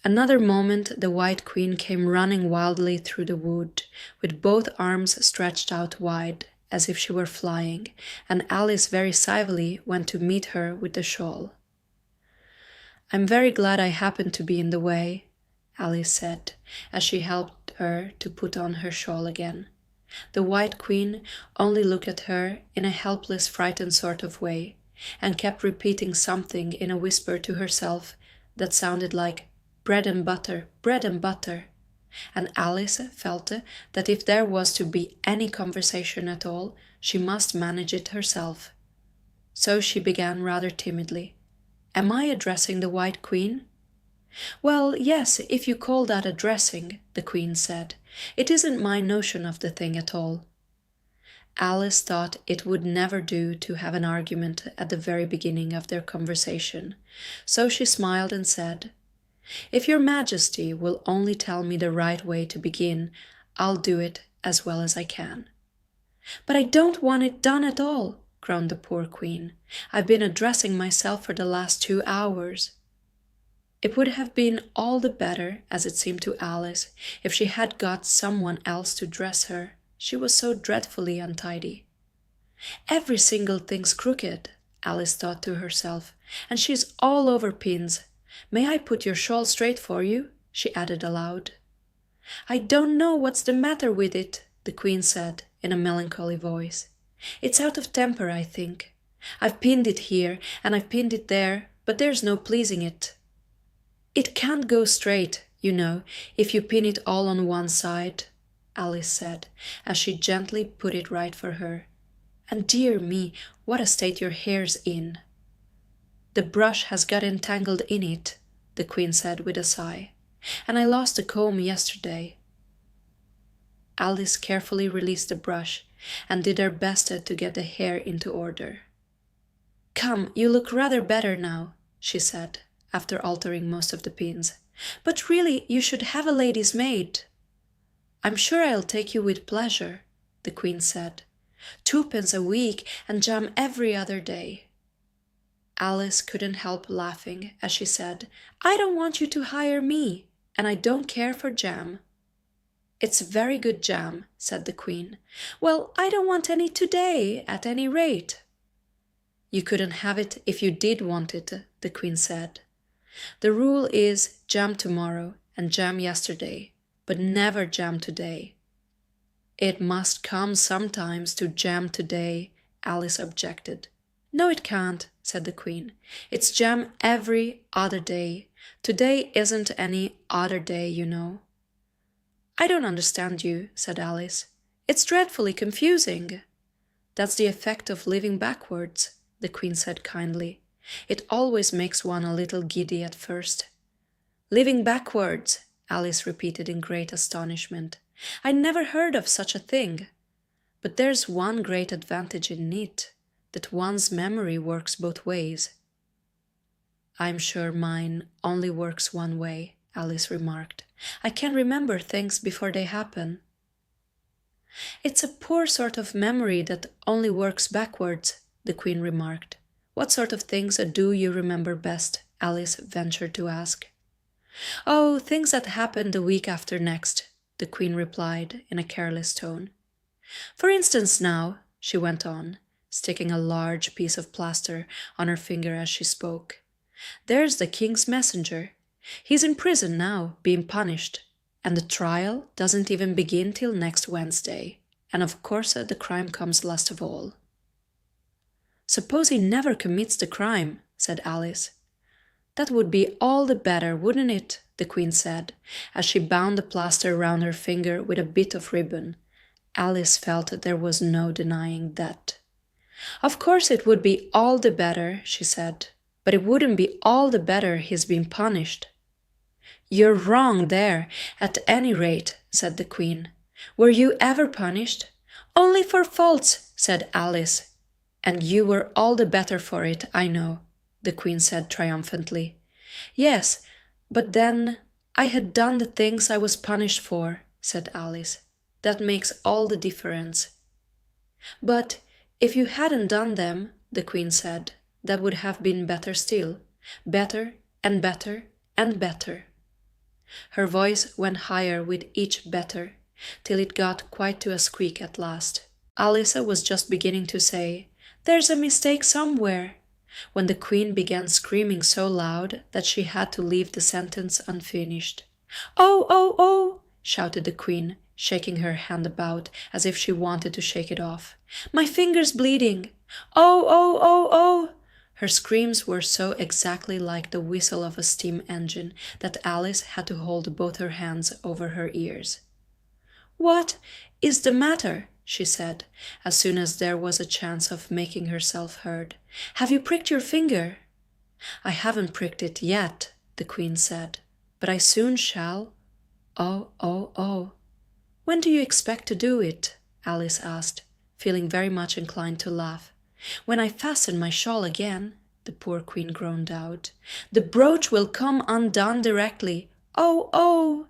Another moment the White Queen came running wildly through the wood, with both arms stretched out wide, as if she were flying, and Alice very civilly went to meet her with the shawl. "I'm very glad I happened to be in the way," Alice said, as she helped her to put on her shawl again. The White Queen only looked at her in a helpless, frightened sort of way, and kept repeating something in a whisper to herself that sounded like bread and butter, bread and butter. And Alice felt that if there was to be any conversation at all, she must manage it herself. So she began rather timidly. "Am I addressing the White Queen?" "Well, yes, if you call that addressing," the Queen said. "It isn't my notion of the thing at all." Alice thought it would never do to have an argument at the very beginning of their conversation, so she smiled and said, "If your Majesty will only tell me the right way to begin, I'll do it as well as I can." "But I don't want it done at all," groaned the poor Queen. "I've been addressing myself for the last 2 hours." It would have been all the better, as it seemed to Alice, if she had got someone else to dress her. She was so dreadfully untidy. "Every single thing's crooked," Alice thought to herself, "and she's all over pins. May I put your shawl straight for you?" she added aloud. "I don't know what's the matter with it," the Queen said in a melancholy voice. "It's out of temper, I think. I've pinned it here and I've pinned it there, but there's no pleasing it. It can't go straight, you know, if you pin it all on one side," Alice said, as she gently put it right for her. "And dear me, what a state your hair's in." "The brush has got entangled in it," the Queen said with a sigh, "and I lost the comb yesterday." Alice carefully released the brush and did her best to get the hair into order. "Come, you look rather better now," she said, after altering most of the pins. "But really, you should have a lady's maid." "I'm sure I'll take you with pleasure," the Queen said. "2 pence a week and jam every other day." Alice couldn't help laughing as she said, "I don't want you to hire me, and I don't care for jam." "It's very good jam," said the Queen. "Well, I don't want any today, at any rate." "You couldn't have it if you did want it," the Queen said. "The rule is jam tomorrow and jam yesterday, but never jam today." "It must come sometimes to jam today," Alice objected. "No, it can't," said the Queen. "It's jam every other day. Today isn't any other day, you know." "I don't understand you," said Alice. "It's dreadfully confusing." "That's the effect of living backwards," the Queen said kindly. "It always makes one a little giddy at first." "Living backwards," Alice repeated in great astonishment. "I never heard of such a thing. But there's one great advantage in it, that one's memory works both ways." "I'm sure mine only works one way," Alice remarked. "I can remember things before they happen." "It's a poor sort of memory that only works backwards," the Queen remarked. "What sort of things do you remember best?" Alice ventured to ask. "Oh, things that happened the week after next," the Queen replied in a careless tone. "For instance now," she went on, sticking a large piece of plaster on her finger as she spoke, "there's the King's messenger. He's in prison now, being punished, and the trial doesn't even begin till next Wednesday, and of course the crime comes last of all." "Suppose he never commits the crime," said Alice. "That would be all the better, wouldn't it?" the Queen said, as she bound the plaster round her finger with a bit of ribbon. Alice felt that there was no denying that. "Of course it would be all the better," she said, "but it wouldn't be all the better he's been punished." "You're wrong there, at any rate," said the Queen. "Were you ever punished?" "Only for faults," said Alice. "And you were all the better for it, I know," the Queen said triumphantly. "Yes, but then I had done the things I was punished for," said Alice. "That makes all the difference." "But if you hadn't done them," the Queen said, "that would have been better still. Better and better and better." Her voice went higher with each better, till it got quite to a squeak at last. Alice was just beginning to say, "There's a mistake somewhere," when the Queen began screaming so loud that she had to leave the sentence unfinished. "Oh, oh, oh!" shouted the Queen, shaking her hand about as if she wanted to shake it off. "My finger's bleeding! Oh, oh, oh, oh!" Her screams were so exactly like the whistle of a steam engine that Alice had to hold both her hands over her ears. "What is the matter?" she said, as soon as there was a chance of making herself heard. "Have you pricked your finger?" "I haven't pricked it yet," the Queen said, "but I soon shall. Oh, oh, oh." "When do you expect to do it?" Alice asked, feeling very much inclined to laugh. "When I fasten my shawl again," the poor Queen groaned out. "The brooch will come undone directly. Oh, oh!"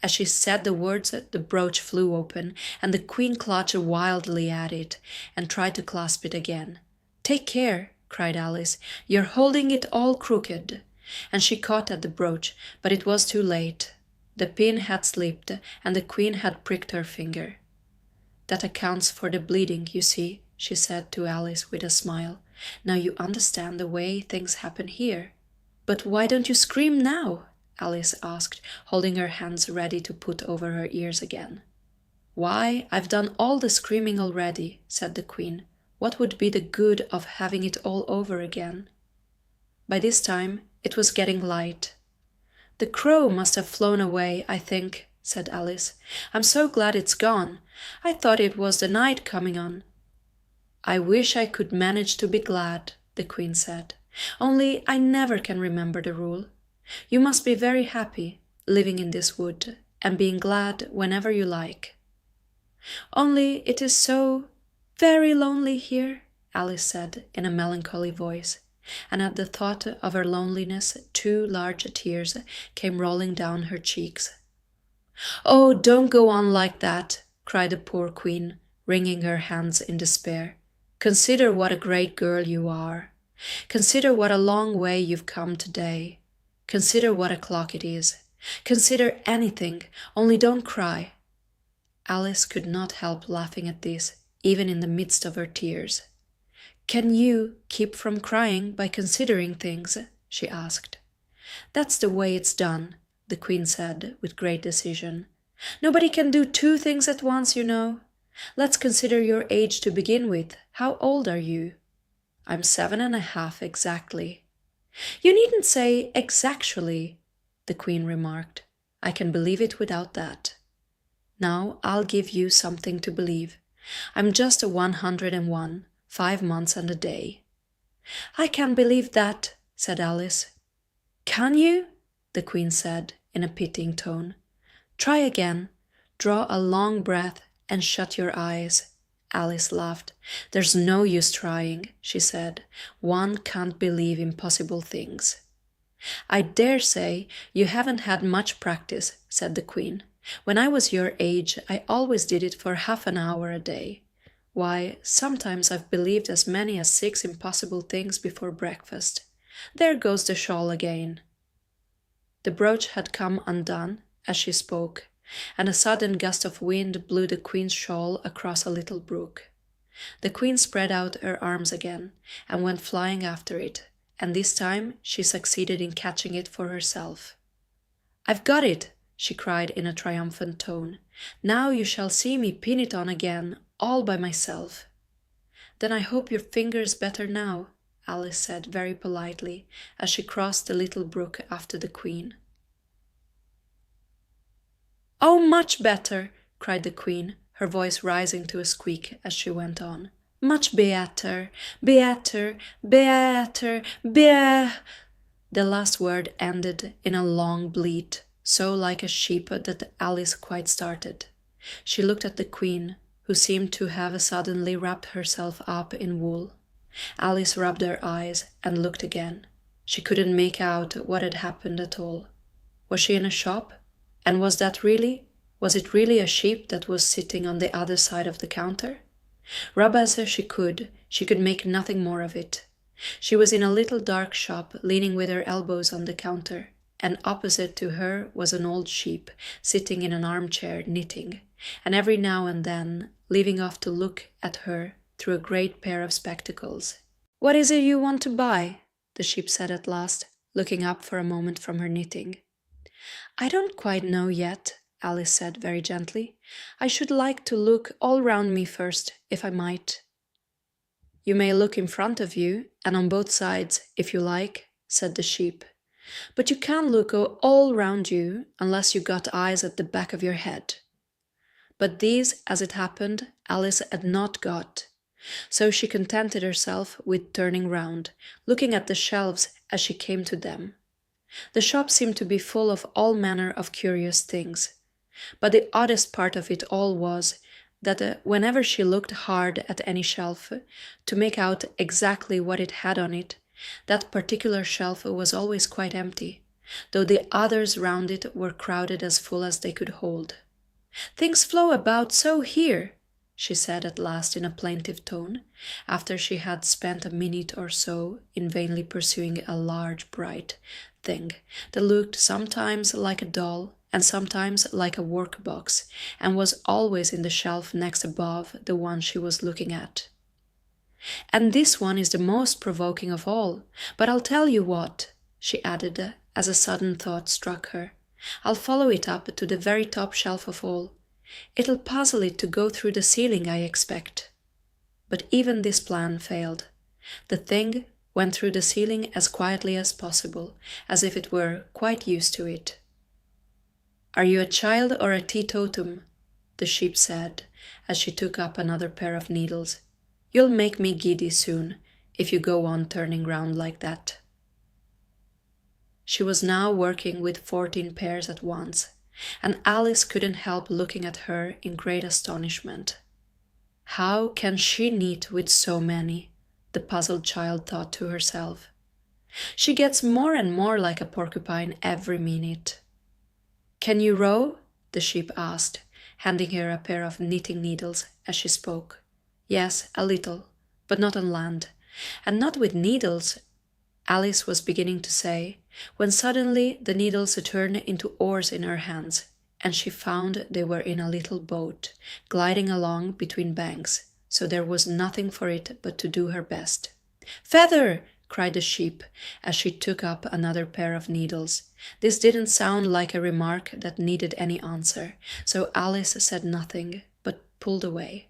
As she said the words, the brooch flew open, and the Queen clutched wildly at it and tried to clasp it again. "Take care," cried Alice, "you're holding it all crooked." And she caught at the brooch, but it was too late. The pin had slipped, and the Queen had pricked her finger. "That accounts for the bleeding, you see," she said to Alice with a smile. "Now you understand the way things happen here." "But why don't you scream now?" Alice asked, holding her hands ready to put over her ears again. "Why, I've done all the screaming already," said the Queen. "What would be the good of having it all over again?" By this time it was getting light. "The crow must have flown away, I think," said Alice. "I'm so glad it's gone. I thought it was the night coming on." "I wish I could manage to be glad," the Queen said. "Only I never can remember the rule. You must be very happy, living in this wood, and being glad whenever you like." "Only it is so very lonely here," Alice said in a melancholy voice, and at the thought of her loneliness 2 large tears came rolling down her cheeks. "Oh, don't go on like that," cried the poor Queen, wringing her hands in despair. "Consider what a great girl you are. Consider what a long way you've come today. Consider what o'clock it is. Consider anything, only don't cry." Alice could not help laughing at this, even in the midst of her tears. "Can you keep from crying by considering things?" she asked. "That's the way it's done," the Queen said with great decision. "Nobody can do 2 things at once, you know. Let's consider your age to begin with. How old are you?" "I'm 7½ exactly." "You needn't say exactually," the Queen remarked. "I can believe it without that. Now I'll give you something to believe. I'm just a 101, 5 months and a day." "I can believe that," said Alice. "Can you?" the Queen said in a pitying tone. "Try again. Draw a long breath and shut your eyes." Alice laughed. "There's no use trying," she said. "One can't believe impossible things." "I dare say you haven't had much practice," said the Queen. "When I was your age, I always did it for half an hour a day. Why, sometimes I've believed as many as 6 impossible things before breakfast. There goes the shawl again." The brooch had come undone as she spoke, and a sudden gust of wind blew the Queen's shawl across a little brook. The Queen spread out her arms again and went flying after it, and this time she succeeded in catching it for herself. "I've got it!" she cried in a triumphant tone. "Now you shall see me pin it on again, all by myself." "Then I hope your finger's better now," Alice said very politely as she crossed the little brook after the Queen. "Oh, much better!" cried the Queen, her voice rising to a squeak as she went on. "Much better, better, better, better." The last word ended in a long bleat, so like a sheep that Alice quite started. She looked at the Queen, who seemed to have suddenly wrapped herself up in wool. Alice rubbed her eyes and looked again. She couldn't make out what had happened at all. Was she in a shop? And was it really a sheep that was sitting on the other side of the counter? Rub as she could make nothing more of it. She was in a little dark shop, leaning with her elbows on the counter, and opposite to her was an old sheep sitting in an armchair knitting, and every now and then leaving off to look at her through a great pair of spectacles. "What is it you want to buy?" the sheep said at last, looking up for a moment from her knitting. "I don't quite know yet," Alice said very gently. "I should like to look all round me first, if I might." "You may look in front of you, and on both sides, if you like," said the sheep. "But you can't look all round you unless you got eyes at the back of your head." But these, as it happened, Alice had not got. So she contented herself with turning round, looking at the shelves as she came to them. The shop seemed to be full of all manner of curious things. But the oddest part of it all was that whenever she looked hard at any shelf to make out exactly what it had on it, that particular shelf was always quite empty, though the others round it were crowded as full as they could hold. "Things flow about so here," she said at last in a plaintive tone, after she had spent a minute or so in vainly pursuing a large, bright thing that looked sometimes like a doll and sometimes like a work-box, and was always in the shelf next above the one she was looking at. "And this one is the most provoking of all, but I'll tell you what," she added as a sudden thought struck her. "I'll follow it up to the very top shelf of all. It'll puzzle it to go through the ceiling, I expect." But even this plan failed. The thing went through the ceiling as quietly as possible, as if it were quite used to it. "Are you a child or a teetotum?" the sheep said, as she took up another pair of needles. "You'll make me giddy soon, if you go on turning round like that." She was now working with 14 pairs at once, and Alice couldn't help looking at her in great astonishment. "How can she knit with so many?" the puzzled child thought to herself. "She gets more and more like a porcupine every minute." "Can you row?" the sheep asked, handing her a pair of knitting needles as she spoke. "Yes, a little, but not on land, and not with needles," Alice was beginning to say, when suddenly the needles turned into oars in her hands, and she found they were in a little boat, gliding along between banks, so there was nothing for it but to do her best. "Feather!" cried the sheep, as she took up another pair of needles. This didn't sound like a remark that needed any answer, so Alice said nothing, but pulled away.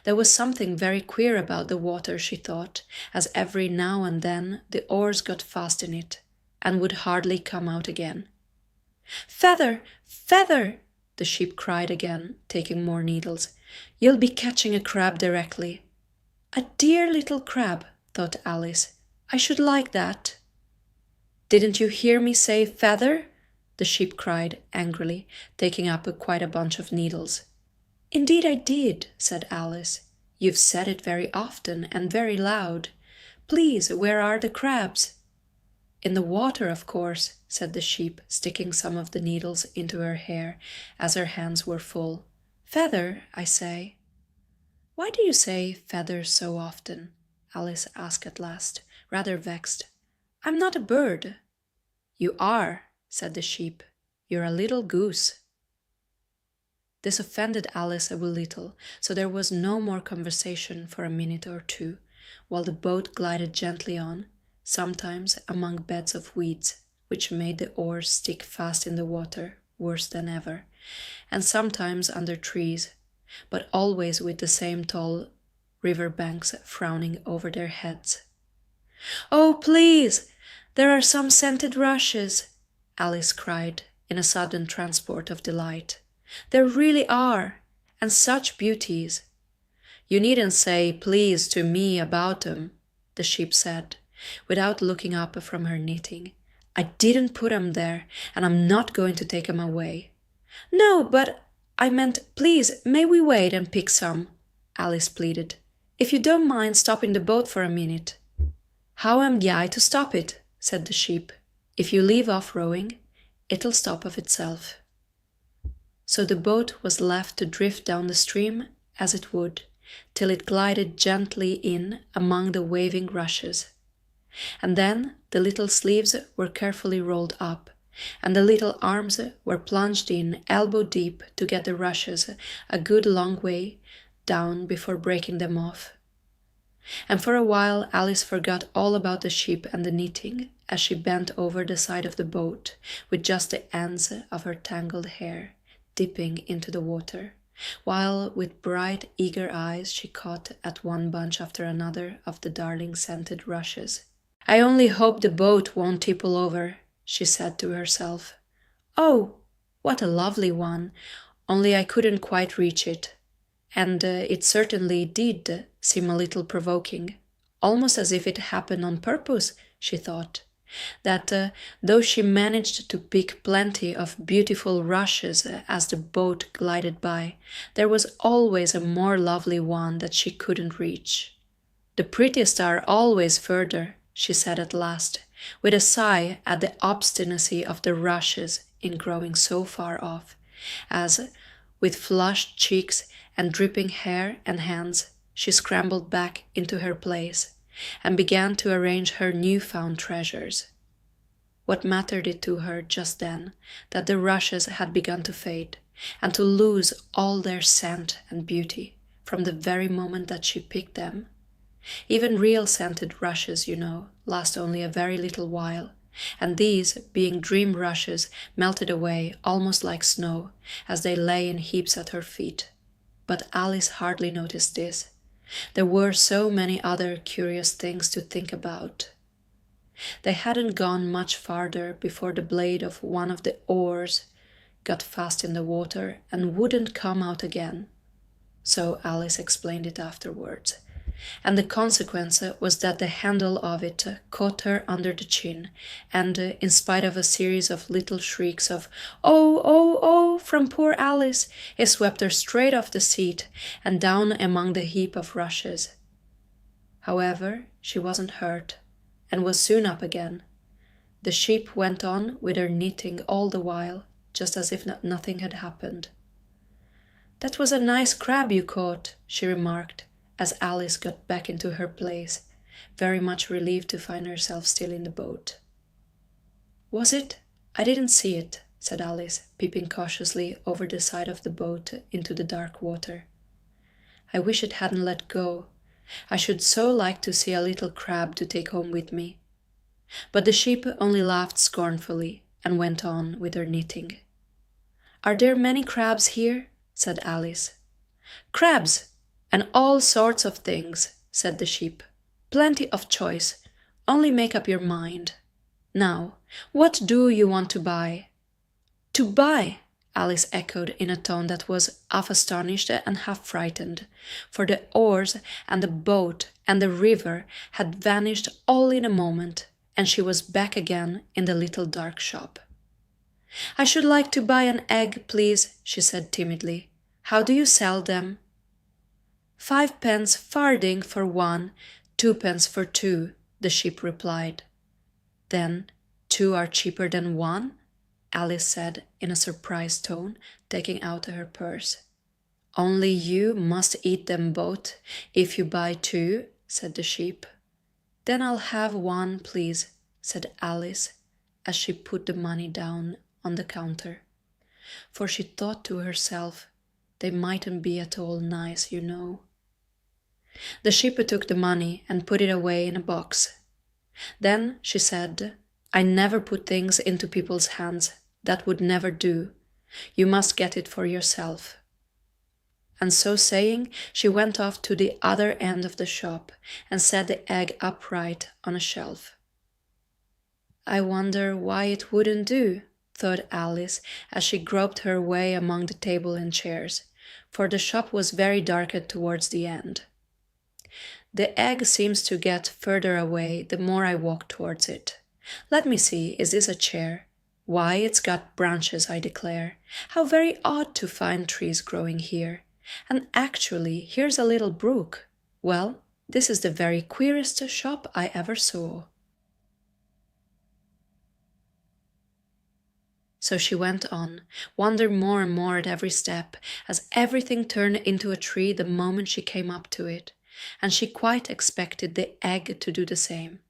There was something very queer about the water, she thought, as every now and then the oars got fast in it, and would hardly come out again. "Feather! Feather!" the sheep cried again, taking more needles. "You'll be catching a crab directly." "A dear little crab," thought Alice. "I should like that." "Didn't you hear me say feather?" the sheep cried angrily, taking up quite a bunch of needles. "Indeed I did," said Alice. "You've said it very often and very loud. Please, where are the crabs?" "In the water, of course," said the sheep, sticking some of the needles into her hair, as her hands were full. "Feather, I say." "Why do you say feather so often?" Alice asked at last, rather vexed. "I'm not a bird." "You are," said the sheep. "You're a little goose." This offended Alice a little, so there was no more conversation for a minute or two, while the boat glided gently on, sometimes among beds of weeds, which made the oars stick fast in the water worse than ever, and sometimes under trees, but always with the same tall river banks frowning over their heads. "Oh, please! There are some scented rushes!" Alice cried, in a sudden transport of delight. "There really are, and such beauties!" "You needn't say please to me about 'em," the sheep said, without looking up from her knitting. "I didn't put 'em there, and I'm not going to take 'em away." "No, but I meant, please, may we wait and pick some?" Alice pleaded. "If you don't mind stopping the boat for a minute." "How am I to stop it?" said the sheep. "If you leave off rowing, it'll stop of itself." So the boat was left to drift down the stream as it would, till it glided gently in among the waving rushes. And then the little sleeves were carefully rolled up, and the little arms were plunged in elbow deep to get the rushes a good long way down before breaking them off. And for a while Alice forgot all about the sheep and the knitting as she bent over the side of the boat with just the ends of her tangled hair dipping into the water, while with bright, eager eyes she caught at one bunch after another of the darling scented rushes. "I only hope the boat won't tipple over," she said to herself. "Oh, what a lovely one, only I couldn't quite reach it." And it certainly did seem a little provoking, almost as if it happened on purpose, she thought, that though she managed to pick plenty of beautiful rushes as the boat glided by, there was always a more lovely one that she couldn't reach. "The prettiest are always further," she said at last, with a sigh at the obstinacy of the rushes in growing so far off, as, with flushed cheeks and dripping hair and hands, she scrambled back into her place and began to arrange her new-found treasures. What mattered it to her just then that the rushes had begun to fade and to lose all their scent and beauty from the very moment that she picked them? Even real scented rushes, you know, last only a very little while, and these, being dream rushes, melted away almost like snow as they lay in heaps at her feet. But Alice hardly noticed this. There were so many other curious things to think about. They hadn't gone much farther before the blade of one of the oars got fast in the water and wouldn't come out again. So Alice explained it afterwards. And the consequence was that the handle of it caught her under the chin, and in spite of a series of little shrieks of "Oh, oh, oh!" from poor Alice, it swept her straight off the seat and down among the heap of rushes. However, she wasn't hurt, and was soon up again. The sheep went on with her knitting all the while, just as if nothing had happened. "That was a nice crab you caught," she remarked, as Alice got back into her place, very much relieved to find herself still in the boat. "Was it? I didn't see it," said Alice, peeping cautiously over the side of the boat into the dark water. "I wish it hadn't let go. I should so like to see a little crab to take home with me." But the sheep only laughed scornfully and went on with her knitting. "Are there many crabs here?" said Alice. "Crabs! And all sorts of things," said the sheep. "Plenty of choice. Only make up your mind. Now, what do you want to buy?" "To buy?" Alice echoed in a tone that was half astonished and half frightened, for the oars and the boat and the river had vanished all in a moment, and she was back again in the little dark shop. "I should like to buy an egg, please," she said timidly. "How do you sell them?" "5 pence farthing for one, 2 pence for two," the sheep replied. "Then 2 are cheaper than 1? Alice said in a surprised tone, taking out her purse. "Only you must eat them both if you buy 2, said the sheep. "Then I'll have 1, please," said Alice, as she put the money down on the counter. For she thought to herself, they mightn't be at all nice, you know. The sheep took the money and put it away in a box. Then she said, "I never put things into people's hands. That would never do. You must get it for yourself." And so saying, she went off to the other end of the shop and set the egg upright on a shelf. "I wonder why it wouldn't do," thought Alice as she groped her way among the table and chairs, for the shop was very dark towards the end. "The egg seems to get further away the more I walk towards it. Let me see, is this a chair? Why, it's got branches, I declare. How very odd to find trees growing here. And actually, here's a little brook. Well, this is the very queerest shop I ever saw." So she went on, wondering more and more at every step, as everything turned into a tree the moment she came up to it, and she quite expected the egg to do the same.